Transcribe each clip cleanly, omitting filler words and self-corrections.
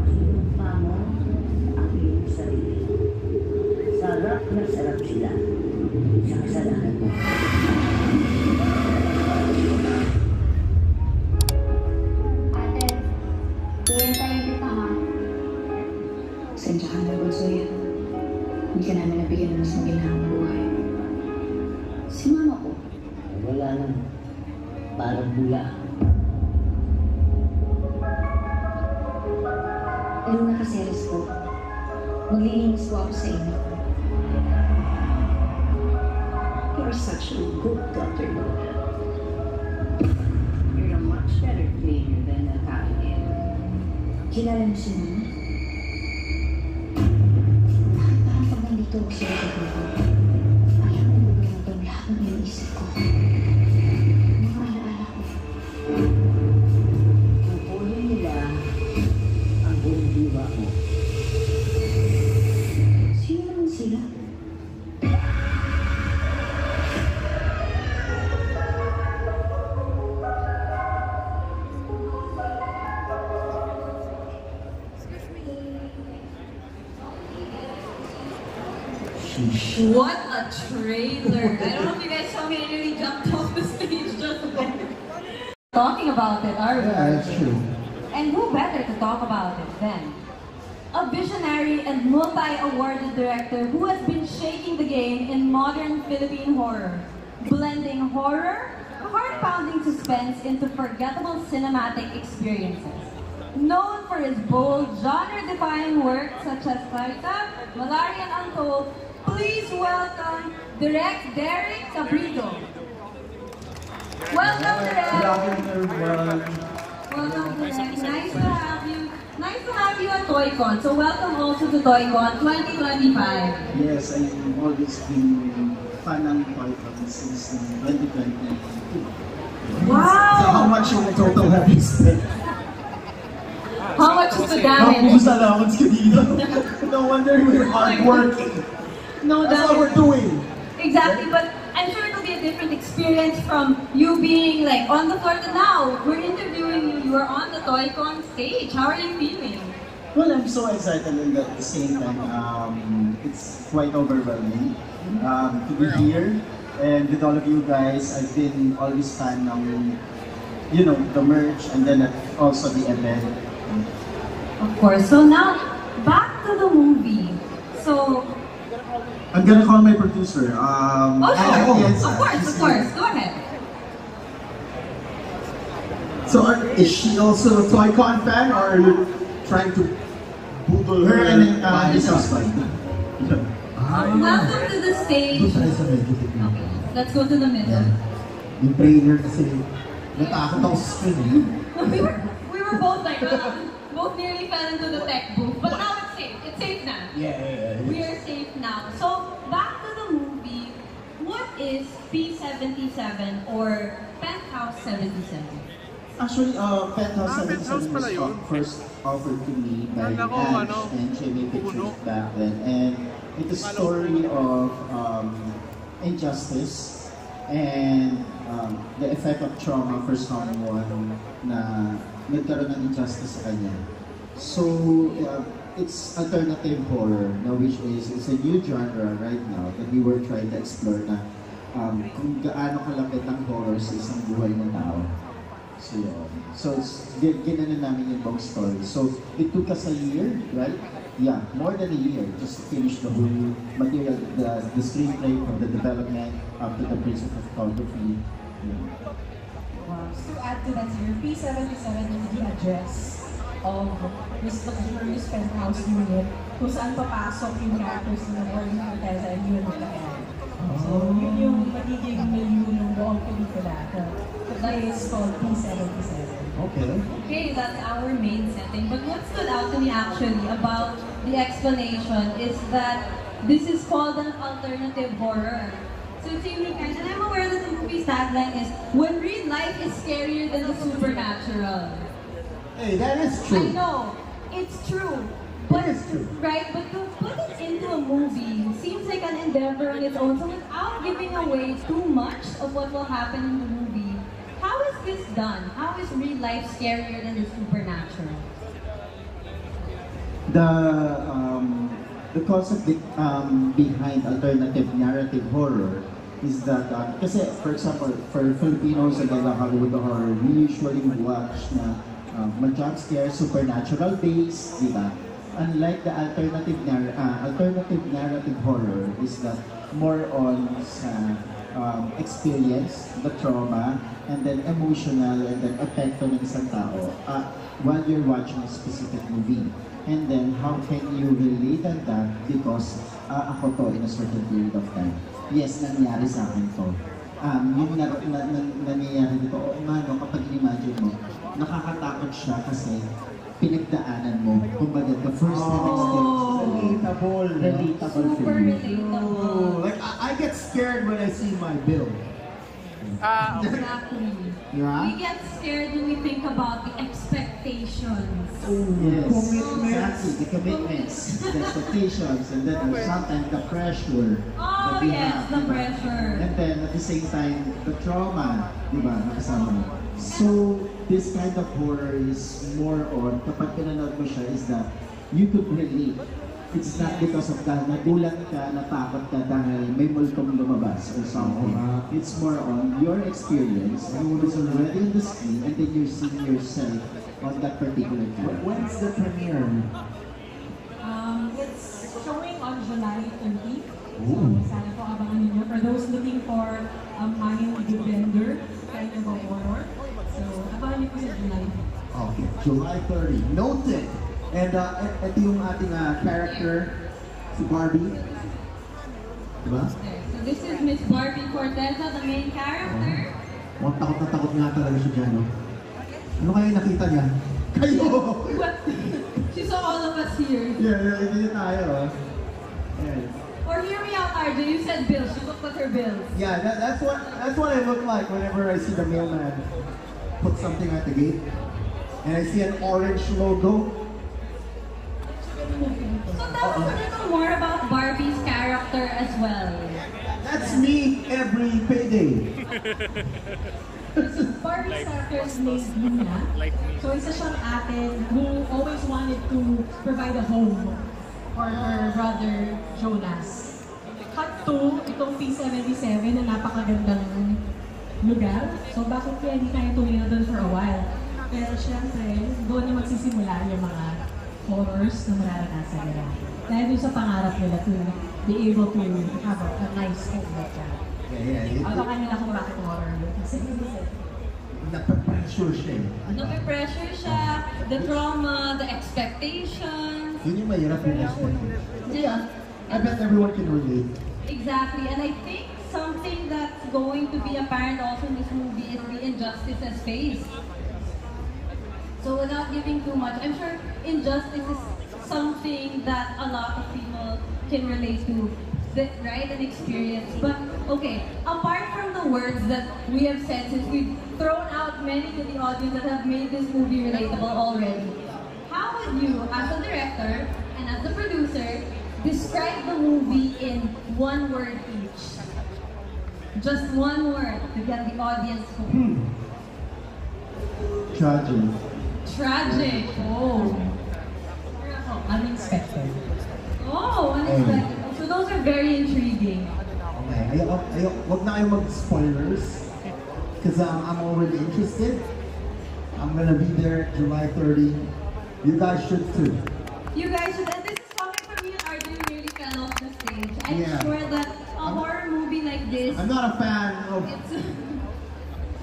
Sinumpa mo ang iyong sarili. Sarap na sarap sila sa kasalanan mo. Ate, iintayin kita ha. Sensya ka na, Gonzoya. Hindi ka namin nabigyan ng mas maginhawang buhay. Si mama ko, Wala nang parang bula. nung nakaseres ko, maglilinis po ako sa inyo. You're such a good daughter, Lola. You're a much better cleaner than a Kanye. Kilala mo si mama? Bakit parang pag nandito ako sa likod mo? Alam mo ba ito lahat ng iniisip ko? Mga alaala ko. Kukunin nila ang buong diwa mo. Sino naman sila? What a trailer! I don't know if you guys saw me, I nearly jumped off the stage just then. Talking about it, are we? Yeah, that's true. And who better to talk about it than a visionary and multi-awarded director who has been shaking the game in modern Philippine horror, blending horror, heart-pounding suspense into forgettable cinematic experiences. Known for his bold, genre-defying work such as Clarita, Valerian Untold, please welcome Direct Derek Cabrito. Welcome, Direk. Good afternoon, everyone. Welcome, Direk. Nice to have you. Nice to have you at ToyCon. So welcome also to ToyCon 2025. Yes, I've always been fan ng ToyCon since 2022. Wow! So how much yung total have you spent? How much is the How damage? much allowance ka dito? No wonder we're hardworking. No That's what we're damage. doing. Exactly, but I'm sure it'll be a different experience from you being like on the floor to now. We're interviewing you. You are on the ToyCon stage. How are you feeling? Well, I'm so excited and at the same time, it's quite overwhelming to be here. And with all of you guys, I've been always fan ng, you know, the merch and then also the event. Of course. So now, back to the movie. So, I'm gonna call my producer. oh sure, yes, of course, she's of course. here. Go ahead. So, is she also a ToyCon fan, or are you trying to boodle her and this husband? Welcome to the stage. Doon tayo sa medyo tignan. Okay, let's go to the middle. Yan. Yung trailer kasi, natakot ako sa screen eh. We were both like, both nearly fell into the tech booth. But now it's safe. It's safe now. Yeah. We are safe now. So, back to the movie. What is P77 or Penthouse 77? Actually, Penthouse 77 was first offered to me by Ange and Jimmy Pictures back then. And it's a story of injustice and the effect of trauma for someone na nagkaroon ng injustice sa kanya. So, it's alternative horror, no, which is it's a new genre right now that we were trying to explore na kung gaano kalapit ang horror sa isang buhay ng tao. So, yun. So, ginanon namin yung buong story. So, it took us a year, right? Yeah, more than a year just to finish the whole material, the screenplay from the development up to the principal photography. Yeah. Wow. To add to that, sir, P77 is the address of this luxurious penthouse unit kung saan papasok yung characters na Warren Corteza and Yun Micael. So, yun yung magiging milieu ng buong pelikula. The place is called P77. Okay. Okay, that's our main setting. But what stood out to me actually about the explanation is that this is called an alternative horror. So it's unique, and I'm aware that the movie's tagline is, when real life is scarier than the supernatural. Hey, that is I true. know, it's true. But, It is true. right, but to put it into a movie seems like an endeavor on its own. So without giving away too much of what will happen in the movie, how How is this done? How is real life scarier than the supernatural? The concept behind alternative narrative horror is that, kasi for example, for Filipinos and like Hollywood horror, we usually watch na ma-jump scare, supernatural based, di ba? Unlike the alternative narrative horror is that more on sa experience, the trauma, and then emotional, and then epekto ng isang tao while you're watching a specific movie. And then, how can you relate on that because ako to in a certain period of time. Yes, nangyari sa akin to. Yung nangyayari dito, oo nga, no, kapag imagine mo, nakakatakot siya kasi pinagdaanan mo. Kumbaga, the first time experience. Relatable Super for you. relatable. Like, I get scared when I see my bill. Exactly. Yeah? We get scared when we think about the expectations. Yes, Commitments. exactly. The commitments, the expectations, and then sometimes the pressure. Oh that we yes, have, the diba? pressure. And then at the same time, the trauma, di ba, nakasama mo. So, this kind of horror is more on, kapag pinanood mo siya, is that you could relate. It's not because of that, nagulat ka, natakot ka dahil may multong lumabas or something. It's more on your experience, who is already on the screen, and then you're seeing yourself on that particular character. When's the premiere? It's showing on July 30. So, Ooh. sana po abangan ninyo. For those looking for hanging defender, kind of a horror. So, abangan niyo po sa July. Okay, July 30. Noted. And ito yung ating character, si Barbie. Diba? So this is Miss Barbie Corteza, the main character. Mukhang takot na takot nga talaga siya dyan, no? Ano kaya yung nakita niya? Kayo! What? She saw all of us here. Yeah, hindi tayo, oh. Ayan. Or hear me out, RJ. You said bills. She looked at her bills. Yeah, that's what I look like whenever I see the mailman put something at the gate. And I see an orange logo. So tell us a little more about Barbie's character as well. That's me every payday. Barbie's character is named Luna. So, isa siyang ate who always wanted to provide a home for her brother, Jonas. Cut to itong P77 na napakagandang lugar. So, bakit kaya hindi tayo tumingin doon for a while? Pero syempre, doon na magsisimula yung mga horrors na mararanasan nila. Dahil dun sa pangarap nila to be able to have a nice home like that. Yeah. Abangan nila kung bakit horror yun. Kasi Napapressure siya eh. Nape-pressure siya, the trauma, the expectations. Yun yung mahirap yung expectation. Yeah. I bet everyone can relate. Exactly, and I think something that's going to be apparent also in this movie is the injustices faced. So without giving too much, I'm sure injustice is something that a lot of people can relate to, right, and experience. But okay, apart from the words that we have said, since we've thrown out many to the audience that have made this movie relatable already, how would you, as a director and as a producer, describe the movie in one word each? Just one word to get the audience hooked. Tragic. Tragic. Oh. unexpected. Oh, unexpected. So those are very intriguing. Okay, wag na kayo mag-spoilers. Because I'm already interested. I'm gonna be there July 30. You guys should too. You guys should, and this is coming from you and RJ nearly fell off the stage. I'm Yeah. sure that a horror movie like this, I'm not a fan of it's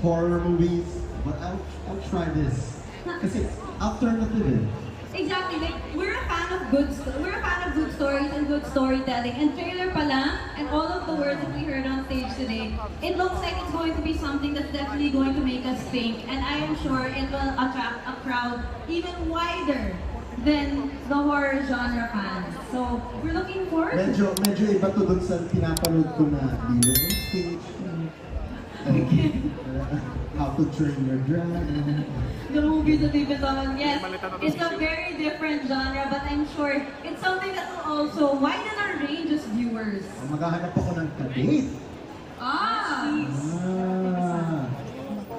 horror movies, but I'll try this. Kasi alternative eh. exactly like we're a fan of good stories and good storytelling. And trailer pa lang, and all of the words that we heard on stage today, it looks like it's going to be something that's definitely going to make us think. And I am sure it will attract a crowd even wider than the horror genre fans. So we're looking forward to Medyo iba to dun sa pinapanood ko na Lilo on Stage. How to Train Your Dragon. the movies that we've been talking. Yes, it's a very different genre, but I'm sure it's something that will also widen our range as viewers. Maghahanap ako ng kadate. Ah! Ah.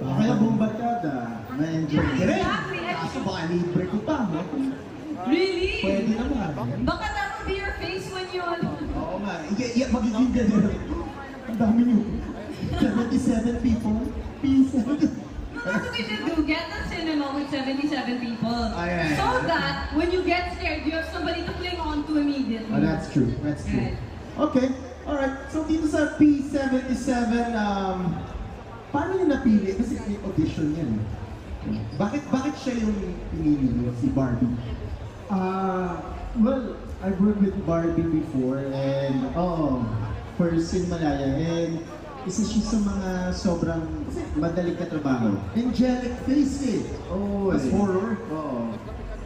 Kaya bombarkada. Ma-enjoy. Direct. Exactly. Kaso baka libre ko pa, no? Really? Pwede naman. Baka that will be your face when you... Oo nga. Magiging ganyan. Ang dami niyo. 77 people. Peace. That's what you should do. Get the cinema with 77 people. Ayan. So that when you get scared, you have somebody to cling on to immediately. Oh, that's true. That's true. Right. Okay. Alright. So dito sa P77, paano niyo napili? Kasi may audition yan. Bakit siya yung pinili niyo, si Barbie? Well, I've worked with Barbie before and for Sinmalaya and isa siya sa mga sobrang madaling katrabaho. Angelic face eh. Oh, Mas horror. Oo.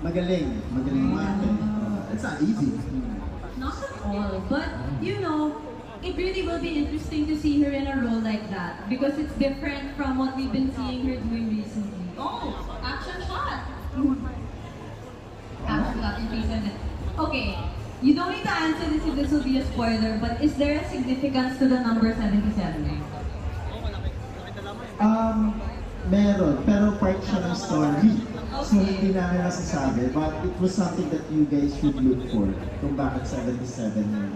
Magaling umarte. It's not easy. Not at all, but you know, it really will be interesting to see her in a role like that because it's different from what we've been seeing her doing recently. Oh, action shot! Action shot in P7. Okay, you don't need to answer this if this will be a spoiler, but is there a significance to the number 77? Meron, pero part siya ng story. So Okay. hindi namin masasabi, but it was something that you guys should look for kung bakit 77 yun.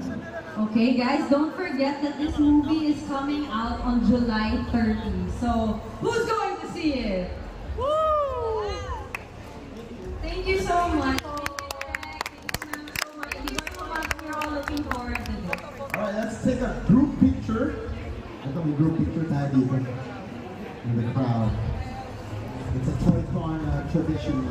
Okay, guys, don't forget that this movie is coming out on July 30. So, who's going to see it? Woo! Thank you so much. Thank you so much. We're all looking forward to this. Alright, let's take a group picture. Ito may group picture tayo dito. In the crowd. It's a Toy-Con tradition.